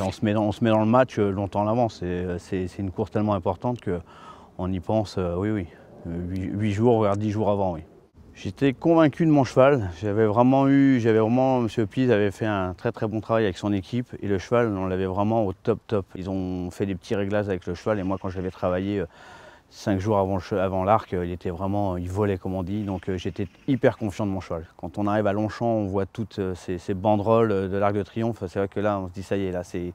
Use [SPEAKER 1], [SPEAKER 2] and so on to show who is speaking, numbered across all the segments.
[SPEAKER 1] On se met dans le match longtemps à l'avance. C'est une course tellement importante qu'on y pense, oui, 8 jours, voire 10 jours avant, oui. J'étais convaincu de mon cheval. M. Pise avait fait un très très bon travail avec son équipe et le cheval, on l'avait vraiment au top. Ils ont fait des petits réglages avec le cheval et moi quand j'avais travaillé 5 jours avant l'arc, il volait comme on dit, donc j'étais hyper confiant de mon cheval. Quand on arrive à Longchamp, on voit toutes ces banderoles de l'Arc de Triomphe, c'est vrai que là on se dit ça y est, là c'est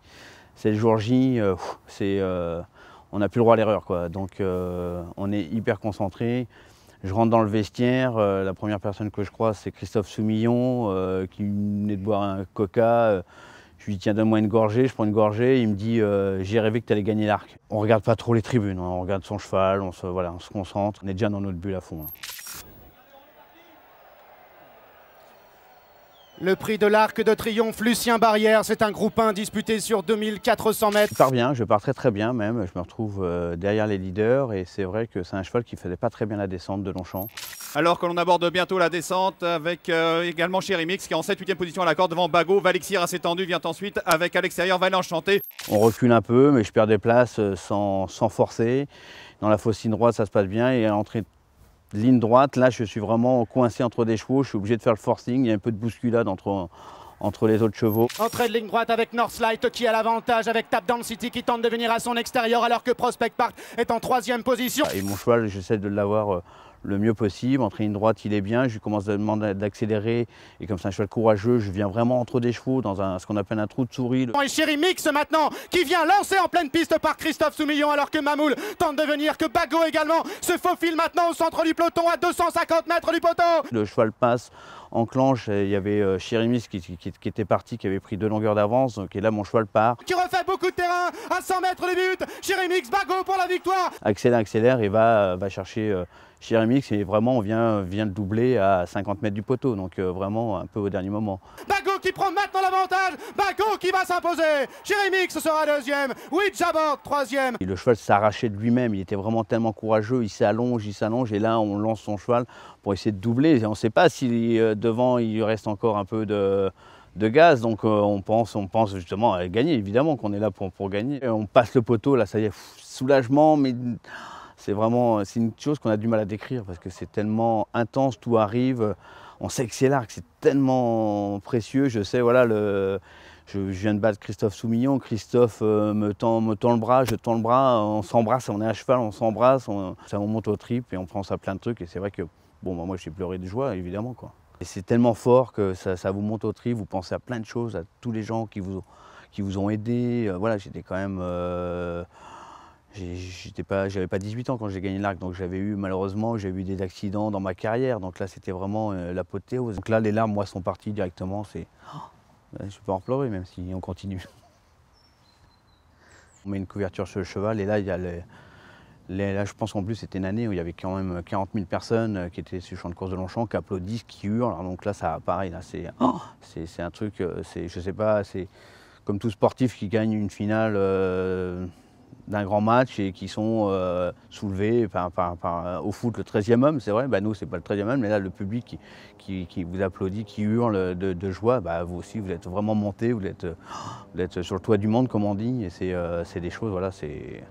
[SPEAKER 1] le jour J, on n'a plus le droit à l'erreur, quoi. Donc on est hyper concentré. Je rentre dans le vestiaire, la première personne que je croise c'est Christophe Soumillon qui venait de boire un coca. Je lui dis tiens donne-moi une gorgée, je prends une gorgée, il me dit j'ai rêvé que tu allais gagner l'arc. On ne regarde pas trop les tribunes, on regarde son cheval, on se concentre, on est déjà dans notre bulle à fond.
[SPEAKER 2] Le prix de l'Arc de Triomphe, Lucien Barrière, c'est un groupe 1 disputé sur 2400 mètres.
[SPEAKER 1] Je pars bien, je pars très bien même, je me retrouve derrière les leaders et c'est vrai que c'est un cheval qui ne faisait pas très bien la descente de Longchamp.
[SPEAKER 3] Alors que l'on aborde bientôt la descente avec également Chéri Mix qui est en 7-8e position à la corde devant Bagot. Valexir assez tendu vient ensuite avec à l'extérieur Valet Enchanté.
[SPEAKER 1] On recule un peu mais je perds des places sans forcer. Dans la fausse ligne droite ça se passe bien et à l'entrée ligne droite, là je suis vraiment coincé entre des chevaux, je suis obligé de faire le forcing, il y a un peu de bousculade entre les autres chevaux.
[SPEAKER 2] Entrée de ligne droite avec Northlight qui a l'avantage avec Tap Down City qui tente de venir à son extérieur alors que Prospect Park est en 3e position.
[SPEAKER 1] Et mon cheval, j'essaie de l'avoir le mieux possible. Entrée ligne droite, il est bien. Je lui commence à demander d'accélérer. Et comme c'est un cheval courageux, je viens vraiment entre des chevaux dans ce qu'on appelle un trou de souris.
[SPEAKER 2] Et Chéri Mix maintenant qui vient lancer en pleine piste par Christophe Soumillon alors que Mamoul tente de venir, que Bagot également se faufile maintenant au centre du peloton à 250 mètres du poteau.
[SPEAKER 1] Le cheval passe, enclenche, il y avait Chéri Mix qui était parti, qui avait pris 2 longueurs d'avance. Donc et là, mon cheval part.
[SPEAKER 2] Qui refait beaucoup de terrain à 100 mètres du but. Chéri Mix, Bagot pour la victoire.
[SPEAKER 1] Accélère et va chercher Chéri Mix et vraiment on vient le doubler à 50 mètres du poteau. Donc vraiment un peu au dernier moment.
[SPEAKER 2] Bagot qui prend maintenant l'avantage. Bagot qui va s'imposer. Chéri Mix sera 2e. Widjabord 3e.
[SPEAKER 1] Et le cheval s'arrachait de lui-même. Il était vraiment tellement courageux. Il s'allonge. Et là, on lance son cheval pour essayer de doubler. Et on ne sait pas si devant, il reste encore un peu de gaz. Donc on pense justement à gagner. Évidemment qu'on est là pour gagner. Et on passe le poteau. Là, ça y est, soulagement. Mais c'est une chose qu'on a du mal à décrire parce que c'est tellement intense. Tout arrive. On sait que c'est l'arc. C'est tellement précieux. Je sais, voilà, je viens de battre Christophe Soumillon, Christophe me tend le bras, je tends le bras, on s'embrasse, on est à cheval, on s'embrasse, ça monte au trip et on pense à plein de trucs et c'est vrai que bon, moi j'ai pleuré de joie évidemment, quoi. Et c'est tellement fort que ça vous monte au trip, vous pensez à plein de choses, à tous les gens qui vous ont aidé. Voilà, j'étais quand même... j'avais pas 18 ans quand j'ai gagné l'arc, donc malheureusement j'ai eu des accidents dans ma carrière, donc là c'était vraiment l'apothéose. Donc là les larmes moi sont parties directement, je peux en pleurer même si on continue. On met une couverture sur le cheval et là, il y a là je pense qu'en plus c'était une année où il y avait quand même 40 000 personnes qui étaient sur le champ de course de Longchamp, qui applaudissent, qui hurlent. Alors donc là, ça, pareil, là, c'est un truc, je sais pas, c'est comme tout sportif qui gagne une finale d'un grand match et qui sont soulevés au foot, le 13e homme, c'est vrai, nous c'est pas le 13e homme, mais là le public qui vous applaudit, qui hurle de joie, vous aussi vous êtes vraiment monté, vous êtes sur le toit du monde comme on dit, et c'est des choses, voilà, c'est...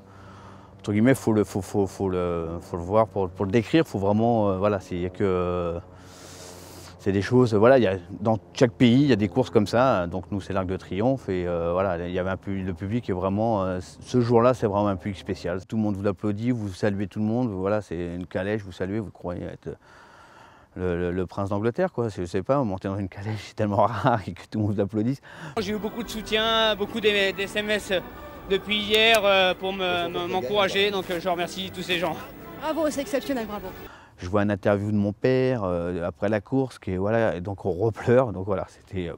[SPEAKER 1] Entre guillemets, faut le voir, pour le décrire, faut vraiment, voilà, c'est des choses, voilà, dans chaque pays, il y a des courses comme ça, donc nous c'est l'Arc de Triomphe et voilà, il y avait le public est vraiment, ce jour-là c'est vraiment un public spécial. Tout le monde vous applaudit, vous saluez tout le monde, voilà, c'est une calèche, vous saluez, vous croyez être le prince d'Angleterre, quoi. Je sais pas, monter dans une calèche c'est tellement rare et que tout le monde vous applaudisse.
[SPEAKER 4] J'ai eu beaucoup de soutien, beaucoup d'SMS depuis hier pour m'encourager, donc je remercie tous ces gens.
[SPEAKER 5] Bravo, c'est exceptionnel, bravo.
[SPEAKER 1] Je vois une interview de mon père après la course, voilà, et donc on repleure, donc voilà, c'était...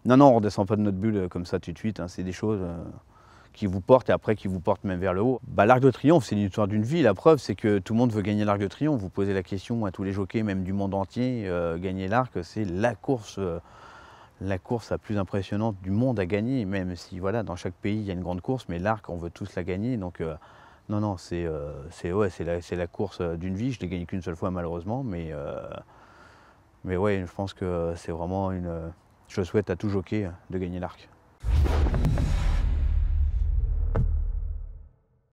[SPEAKER 1] Non, on ne redescend pas de notre bulle comme ça tout de suite, hein, c'est des choses qui vous portent et après qui vous portent même vers le haut. L'Arc de Triomphe, c'est une histoire d'une vie, la preuve c'est que tout le monde veut gagner l'Arc de Triomphe, vous posez la question à tous les jockeys, même du monde entier, gagner l'Arc, c'est la course la plus impressionnante du monde à gagner, même si voilà, dans chaque pays il y a une grande course, mais l'Arc, on veut tous la gagner, donc... Non, c'est la course d'une vie. Je ne l'ai gagnée qu'une seule fois malheureusement, mais ouais, je pense que c'est vraiment je souhaite à tout jockey de gagner l'Arc.